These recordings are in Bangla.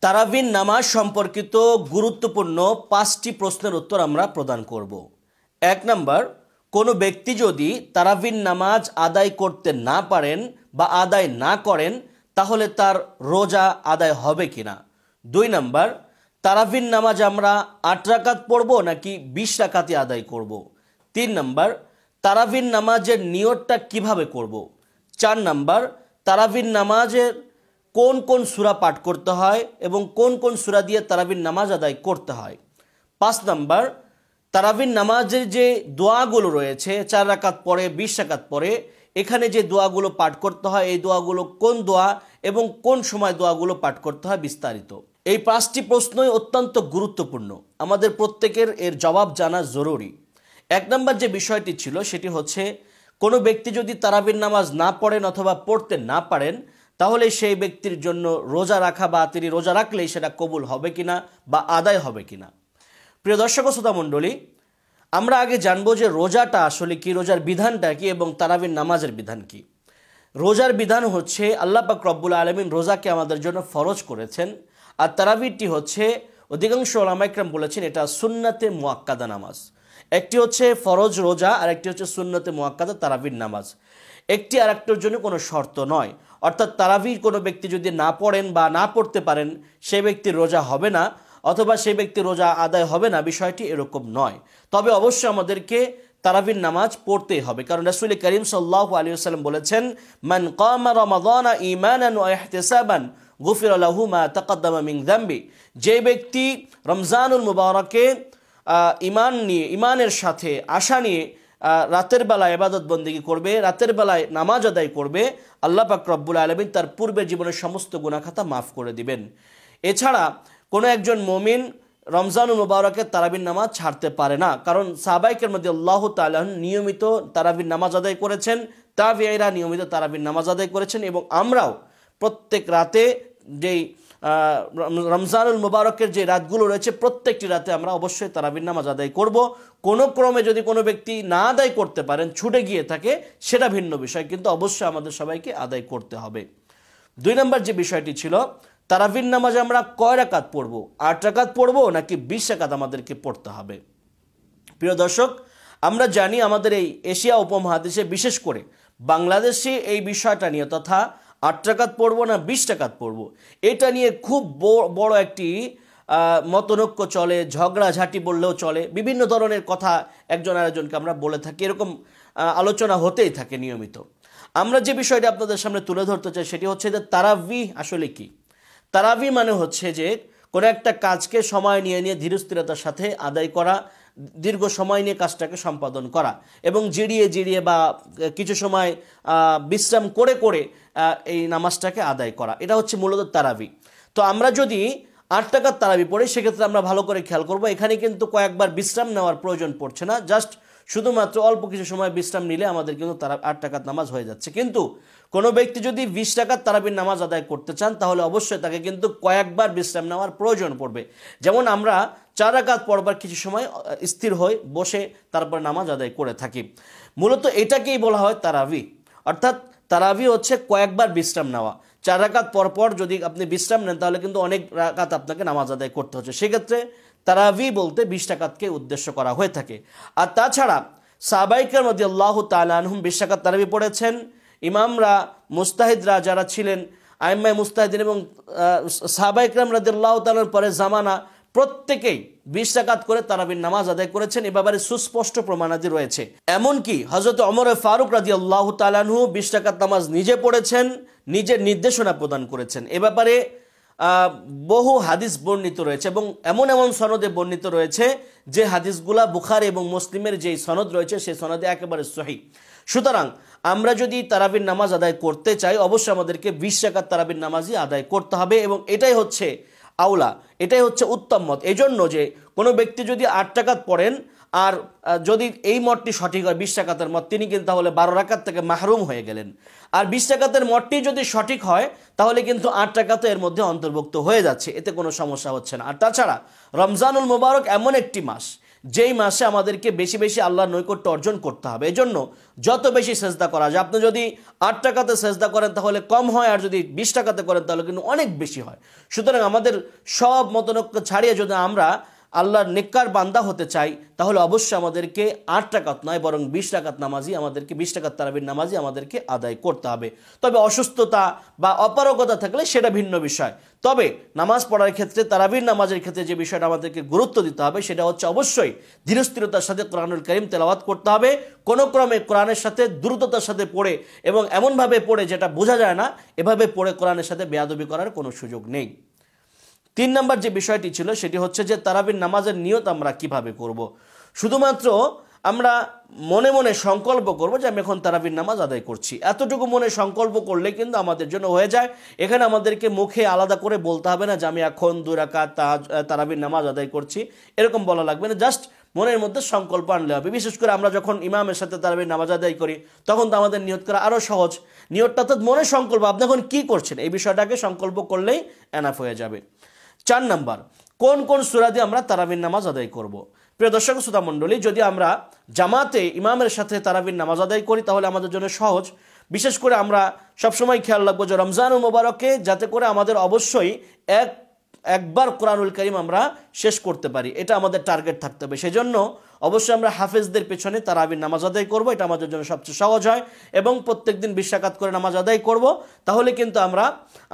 তারাবির নামাজ সম্পর্কিত গুরুত্বপূর্ণ 5টি প্রশ্নের উত্তর আমরা প্রদান করব। 1 নাম্বার, কোনো ব্যক্তি যদি তারাবির নামাজ আদায় করতে না পারেন বা আদায় না করেন তাহলে তার রোজা আদায় হবে কিনা। 2 নাম্বার, তারাবির নামাজ আমরা 8 রাকাত পড়ব নাকি 20 রাকাতে আদায় করব। 3 নাম্বার, তারাবির নামাজের নিয়তটা কিভাবে করব। 4 নাম্বার, তারাবির নামাজের কোন কোন সূরা পাঠ করতে হয় এবং কোন কোন সূরা দিয়ে তারাবির নামাজ আদায় করতে হয়। 5 নাম্বার, তারাবির নামাজের যে দোয়াগুলো রয়েছে 4 রাকাত পরে 20 রাকাত পরে, এখানে যে দোয়াগুলো পাঠ করতে হয় এই দোয়াগুলো কোন দোয়া এবং কোন সময় দোয়াগুলো পাঠ করতে হয় বিস্তারিত। এই 5টি প্রশ্নই অত্যন্ত গুরুত্বপূর্ণ, আমাদের প্রত্যেকের এর জবাব জানা জরুরি। 1 নাম্বার যে বিষয়টি ছিল সেটি হচ্ছে, কোনো ব্যক্তি যদি তারাবির নামাজ না পড়েন অথবা পড়তে না পারেন তাহলে সেই ব্যক্তির জন্য রোজা রাখা বা তিনি রোজা রাখলেই সেটা কবুল হবে কিনা বা আদায় হবে কিনা। প্রিয় দর্শক ও শ্রোতা মণ্ডলী, আমরা আগে জানবো যে রোজাটা আসলে কি, রোজার বিধানটা কি এবং তারাবির নামাজের বিধান কি। রোজার বিধান হচ্ছে আল্লাহ পাক রব্বুল আলামিন রোজাকে আমাদের জন্য ফরজ করেছেন, আর তারাবিরটি হচ্ছে অধিকাংশ উলামা ইকরাম বলেছেন এটা সুন্নাতে মুআক্কাদা নামাজ। একটি হচ্ছে ফরজ রোজা আর একটি হচ্ছে সুন্নতে মুআক্কাদা তারাবির নামাজ। একটি আর একটার জন্য কোনো শর্ত নয়, অর্থাৎ তারাবির কোনো ব্যক্তি যদি না পড়েন বা না পড়তে পারেন সেই ব্যক্তির রোজা হবে না অথবা সেই ব্যক্তির রোজা আদায় হবে না, বিষয়টি এরকম নয়। তবে অবশ্যই আমাদেরকে তারাবির নামাজ পড়তেই হবে, কারণ রাসূল করিম সাল্লাল্লাহু আলাইহি ওয়াসাল্লাম বলেছেন, মান কামা রমাদানা ঈমানান ওয়া ইহতিসাবান গুফিরা লাহু মা তাকাদ্দামা মিন যামবি। যে ব্যক্তি রমজানুল মুবারকে ইমানের সাথে আশা নিয়ে রাতের বেলায় ইবাদত বন্দেগী করবে, রাতের বেলায় নামাজ আদায় করবে, আল্লাহ পাক রব্বুল আলামিন তার পূর্বের জীবনের সমস্ত গুনাহ খাতা মাফ করে দিবেন। এছাড়া কোনো একজন মুমিন রমজানুল মুবারকের তারাবির নামাজ ছাড়তে পারে না, কারণ সাহাবায়ে রাদিয়াল্লাহু তাআলা নিয়মিত তারাবির নামাজ আদায় করেছেন, তাবিঈরা নিয়মিত তারাবির নামাজ আদায় করেছেন এবং আমরাও প্রত্যেক রাতে যেই রমজানুল মুবারকের যে রাতগুলো রয়েছে প্রত্যেকটি রাতে আমরা অবশ্যই তারাবির নামাজ আদায় করব। কোনো ক্রমে যদি কোনো ব্যক্তি না আদায় করতে পারেন, ছুটে গিয়ে থাকে, সেটা ভিন্ন বিষয়, কিন্তু অবশ্যই আমাদের সবাইকে আদায় করতে হবে। 2 নম্বর যে বিষয়টি ছিল, তারাবির নামাজ আমরা কয় রাকাত পড়ব, 8 রাকাত পড়ব নাকি 20 রাকাত আমাদেরকে পড়তে হবে। প্রিয় দর্শক, আমরা জানি আমাদের এই এশিয়া উপমহাদেশে বিশেষ করে বাংলাদেশে এই বিষয়টা নিয়ে, তথা 8 রাকাত পড়বো না 20 রাকাত পড়বো, এটা নিয়ে খুব বড় একটি মতনৈক্য চলে, ঝগড়াঝাটি বললেও চলে, বিভিন্ন ধরনের কথা একজন আরেকজনকে আমরা বলে থাকি, এরকম আলোচনা হতেই থাকে নিয়মিত। আমরা যে বিষয়টা আপনাদের সামনে তুলে ধরতে চাই সেটি হচ্ছে যে তারাবি আসলে কি। তারাবি মানে হচ্ছে যে কোনো একটা কাজকে সময় নিয়ে ধীরস্থিরতার সাথে আদায় করা, দীর্ঘ সময় নিয়ে কাজটাকে সম্পাদন করা এবং জিরিয়ে বা কিছু সময় বিশ্রাম করে করে এই নামাজটাকে আদায় করা, এটা হচ্ছে মূলত তারাবি। তো আমরা যদি 8 রাকাত তারাবি পড়ি সেক্ষেত্রে আমরা ভালো করে খেয়াল করব, এখানে কিন্তু কয়েকবার বিশ্রাম নেওয়ার প্রয়োজন পড়ছে না, জাস্ট শুধুমাত্র অল্প কিছু সময় বিশ্রাম নিলে আমাদের কিন্তু 8 রাকাত নামাজ হয়ে যাচ্ছে। কিন্তু কোনো ব্যক্তি যদি 20 রাকাত তারাবির নামাজ আদায় করতে চান তাহলে অবশ্যই তাকে কিন্তু কয়েকবার বিশ্রাম নেওয়ার প্রয়োজন পড়বে। যেমন আমরা 4 রাকাত পড়বার কিছু সময় স্থির হয়ে বসে তারপর নামাজ আদায় করে থাকি। মূলত এটাকেই বলা হয় তারাবি, অর্থাৎ তারাবি হচ্ছে কয়েকবার বিশ্রাম নেওয়া। 4 রাকাত পর যদি আপনি বিশ্রাম নেন তাহলে কিন্তু অনেক রাকাত আপনাকে নামাজ আদায় করতে হচ্ছে, সেক্ষেত্রে তারাবি বলতে 20 রাকাতকে উদ্দেশ্য করা হয়ে থাকে। আর তাছাড়া সাহাবায়ে কেরাম রাদিয়াল্লাহু তাআলা আনহুম 20 রাকাত তারাবি পড়েছেন। ইমামরা মুস্তাহিদরা যারা ছিলেন, আইম্মায়ে মুস্তাহিদিন এবং সাহাবায়ে কেরাম রাদিয়াল্লাহু তাআলার পরে জামানা প্রত্যেকেই 20 রাকাত করে তারাবির নামাজ আদায় করেছেন, এ ব্যাপারে সুস্পষ্ট প্রমাণাদি রয়েছে। এমনকি হযরত ওমর ফারুক রাদিয়াল্লাহু তাআলা আনহু 20 রাকাত নামাজ নিজে পড়েছেন, নিজের নির্দেশনা প্রদান করেছেন। এ ব্যাপারে বহু হাদিস বর্ণিত রয়েছে এবং এমন সনদে বর্ণিত রয়েছে যে হাদিসগুলা বুখারী এবং মুসলিমের যে সনদ রয়েছে সেই সনদে একেবারে সহিহ। সুতরাং আমরা যদি তারাবির নামাজ আদায় করতে চাই অবশ্যই আমাদেরকে 20 রাকাত তারাবির নামাজই আদায় করতে হবে এবং এটাই হচ্ছে আউলা, এটাই হচ্ছে উত্তম মত। এই জন্য যে কোনো ব্যক্তি যদি 8 রাকাত পড়েন আর যদি এই মতটি সঠিক হয় 20 রাকাতের মত, তিনি কিন্তু তাহলে 12 রাকাত থেকে মাহরুম হয়ে গেলেন। আর 20 রাকাতের মতটি যদি সঠিক হয় তাহলে কিন্তু 8 রাকাত এর মধ্যে অন্তর্ভুক্ত হয়ে যাচ্ছে, এতে কোনো সমস্যা হচ্ছে না। আর তাছাড়া রমজানুল মুবারক এমন একটি মাস যেই মাসে আমাদেরকে বেশি বেশি আল্লাহর নৈকট্য অর্জন করতে হবে। এজন্য যত বেশি সেজদা করা যায়, আপনি যদি 8 টাকাতে সেজদা করেন তাহলে কম হয়, আর যদি 20 টাকাতে করেন তাহলে কিন্তু অনেক বেশি হয়। সুতরাং আমাদের সব মতনৈক্য ছাড়িয়ে যদি আমরা আল্লাহর নেককার বান্দা হতে চাই তাহলে অবশ্যই আমাদেরকে 8 টাকাত নয় বরং 20 টাকাত নামাজই আমাদেরকে 20 টাকাত তারাবির নামাজই আমাদেরকে আদায় করতে হবে। তবে অসুস্থতা বা অপারগতা থাকলে সেটা ভিন্ন বিষয়। তবে নামাজ পড়ার ক্ষেত্রে, তারাবির নামাজের ক্ষেত্রে যে বিষয়টা আমাদেরকে গুরুত্ব দিতে হবে সেটা হচ্ছে অবশ্যই ধীরস্থিরতার সাথে কোরআনুল কারীম তেলাওয়াত করতে হবে। কোনো ক্রমে কোরআনের সাথে দ্রুততার সাথে পড়ে এবং এমনভাবে পড়ে যেটা বোঝা যায় না, এভাবে পড়ে কোরআনের সাথে বেয়াদবি করার কোনো সুযোগ নেই। 3 নম্বর যে বিষয়টি ছিল সেটি হচ্ছে যে তারাবির নামাজের নিয়ত আমরা কিভাবে করব। শুধুমাত্র আমরা মনে মনে সংকল্প করব যে আমি এখন তারাবির নামাজ আদায় করছি, এতটুকু মনে সংকল্প করলে কিন্তু আমাদের জন্য হয়ে যায়। এখানে আমাদেরকে মুখে আলাদা করে বলতে হবে না যে আমি এখন 2 রাকাত তারাবির নামাজ আদায় করছি, এরকম বলা লাগবে না। জাস্ট মনের মধ্যে সংকল্প আনলে হবে। বিশেষ করে আমরা যখন ইমামের সাথে তারাবির নামাজ আদায় করি তখন তো আমাদের নিয়ত করা আরও সহজ। নিয়তটা তো মনে সংকল্প, আপনি এখন কী করছেন এই বিষয়টাকে সংকল্প করলেই এনাফ হয়ে যাবে। 4 নাম্বার, কোন কোন সূরা দিয়ে আমরা তারাবির নামাজ আদায় করব। প্রিয় দর্শক শ্রোতা মণ্ডলী, যদি আমরা জামাতে ইমামের সাথে তারাবির নামাজ আদায় করি তাহলে আমাদের জন্য সহজ। বিশেষ করে আমরা সবসময় খেয়াল রাখবো যে রমজানুল মোবারকে যাতে করে আমাদের অবশ্যই একবার কোরআনুল কারীম আমরা শেষ করতে পারি, এটা আমাদের টার্গেট থাকতে হবে। সেজন্য অবশ্যই আমরা হাফেজদের পেছনে তারাবির নামাজ আদায় করব, এটা আমাদের জন্য সবচেয়ে সহজ হয়। এবং প্রত্যেকদিন 20 রাকাত করে নামাজ আদায় করব, তাহলে কিন্তু আমরা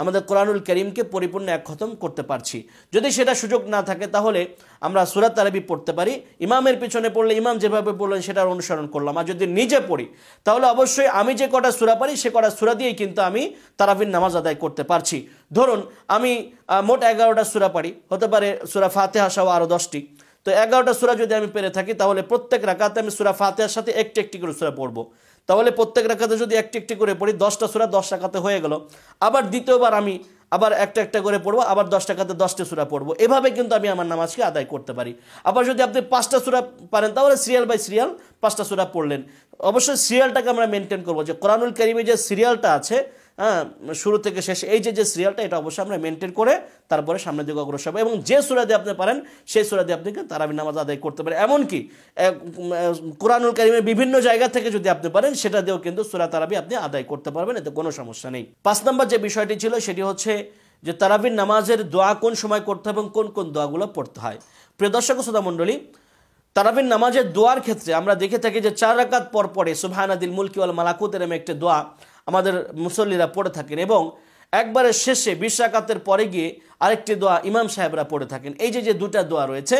আমাদের কোরআনুল কারীমকে পরিপূর্ণ এক খতম করতে পারছি। যদি সেটা সুযোগ না থাকে তাহলে আমরা সূরা তারাবি পড়তে পারি, ইমামের পেছনে পড়লে ইমাম যেভাবে পড়লেন সেটার অনুসরণ করলাম। আর যদি নিজে পড়ি তাহলে অবশ্যই আমি যে কটা সূরা পারি সে কটা সূরা দিয়েই কিন্তু আমি তারাবির নামাজ আদায় করতে পারছি। ধরুন আমি মোট 11টা সূরা পারি, হতে পারে সূরা ফাতিহা সহ আরও 10টি। তো 11টা সূরা যদি আমি পেরে থাকি তাহলে প্রত্যেক রাকাতে আমি সূরা ফাতিহার সাথে একটি একটি করে সূরা পড়বো। তাহলে প্রত্যেক রাকাতে যদি একটি একটি করে পড়ি 10টা সূরা 10 রাকাতে হয়ে গেল। আবার দ্বিতীয়বার আমি আবার একটা একটা করে পড়বো, আবার 10 টাকাতে 10টি সূরা পড়বো। এভাবে কিন্তু আমি আমার নামাজকে আদায় করতে পারি। আবার যদি আপনি 5টা সূরা পারেন তাহলে সিরিয়াল বাই সিরিয়াল 5টা সূরা পড়লেন। অবশ্যই সিরিয়ালটাকে আমরা মেনটেন করবো, যে কোরআনুল কারীমে যে সিরিয়ালটা আছে শুরু থেকে শেষ, এই যে সিরিয়ালটা, এটা অবশ্যই আমরা মেনটেন করে তারপরে সামনের দিকে অগ্রসর হবে। এবং যে সূরা দিয়ে আপনি পারেন সেই সূরা দিয়ে আপনি তারাবির নামাজ আদায় করতে পারেন। এমনকি কোরআনুল কারীমের বিভিন্ন জায়গা থেকে যদি আপনি পারেন সেটা দিয়েও কিন্তু সূরা তারাবি আপনি আদায় করতে পারবেন, এতে কোনো সমস্যা নেই। 5 নম্বর যে বিষয়টি ছিল সেটি হচ্ছে যে তারাবির নামাজের দোয়া কোন সময় করতে হবে এবং কোন কোন দোয়াগুলো পড়তে হয়। প্রিয় দর্শক শ্রোতা মণ্ডলী, তারাবির নামাজের দোয়ার ক্ষেত্রে আমরা দেখে থাকি যে 4 রাকাত পর পরে সুবহানাদিল মুলকি ওয়াল মালাকুতের এরকম একটা দোয়া আমাদের মুসল্লিরা পড়ে থাকেন, এবং একবারে শেষে 20 রাকাতের পরে গিয়ে আরেকটি দোয়া ইমাম সাহেবরা পড়ে থাকেন। এই যে দুটা দোয়া রয়েছে,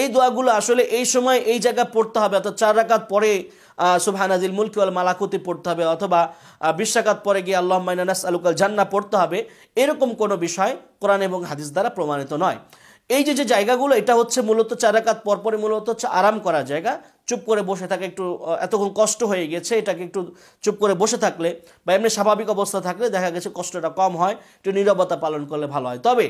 এই দোয়াগুলো আসলে এই সময় এই জায়গা পড়তে হবে, অর্থাৎ 4 রাকাত পরে সুবহানাদিল মুলকি ওয়াল মালাকুতি পড়তে হবে, অথবা 20 রাকাত পরে গিয়ে আল্লাহুম্মা ইন্না নাসআলুকাল জান্নাহ পড়তে হবে, এরকম কোনো বিষয় কোরআন এবং হাদিস দ্বারা প্রমাণিত নয়। এই যে জায়গাগুলো, এটা হচ্ছে মূলত 4 রাকাত পরপরই মূলত হচ্ছে আরাম করার জায়গা। চুপ করে বসে থাকে, একটু এতক্ষণ কষ্ট হয়ে গেছে, এটাকে একটু চুপ করে বসে থাকলে বা এমনি স্বাভাবিক অবস্থা থাকলে দেখা গেছে কষ্টটা কম হয়, একটু নীরবতা পালন করলে ভালো হয়। তবে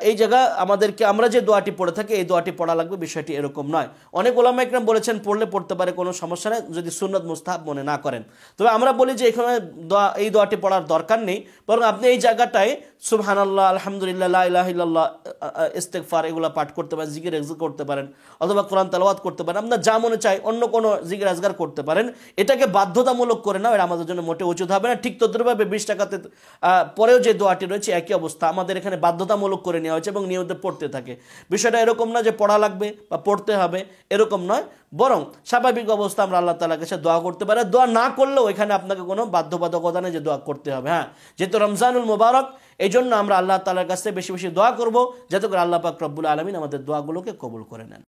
এই জায়গা আমাদেরকে আমরা যে দোয়াটি পড়ে থাকি এই দোয়াটি পড়া লাগবে, বিষয়টি এরকম নয়। অনেক ওলামা ইকরাম বলেছেন পড়লে পড়তে পারে, কোনো সমস্যা নেই যদি সুন্নত মুস্তাহাব মনে না করেন। তবে আমরা বলি যে এখানে এই দোয়াটি পড়ার দরকার নেই, বরং আপনি এই জায়গাটায় সুবহানাল্লাহ, আলহামদুলিল্লাহ, লা ইলাহা ইল্লাল্লাহ, ইস্তিগফার এগুলো পাঠ করতে পারেন, জিকির আজকার করতে পারেন, অথবা কোরআন তেলাওয়াত করতে পারেন। আপনার যা মনে চায় অন্য কোনো জিকির আজকার করতে পারেন। এটাকে বাধ্যতামূলক করে নাও, এটা আমাদের জন্য মোটে উচিত হবে না। ঠিক তদ্রুপভাবে 20 টাকাতে পরেও যে দোয়াটি রয়েছে একই অবস্থা, আমাদের এখানে বাধ্যতামূলক করে নেওয়া হয়েছে এবং নিয়মিত পড়তে থাকে। বিষয়টা এরকম না যে পড়া লাগবে বা পড়তে হবে, এরকম নয়, বরং স্বাভাবিক অবস্থা আমরা আল্লাহ তাআলার কাছে দোয়া করতে পারি। দোয়া না করলেও এখানে আপনাকে কোনো বাধ্যবাধকতা নেই যে দোয়া করতে হবে। হ্যাঁ, যেহেতু রমজানুল মুবারক, এই জন্য আমরা আল্লাহ তাআলার কাছে বেশি বেশি দোয়া করব, যাতে করে আল্লাহ পাক রব্বুল আলামিন আমাদের দোয়াগুলোকে কবুল করে নেন।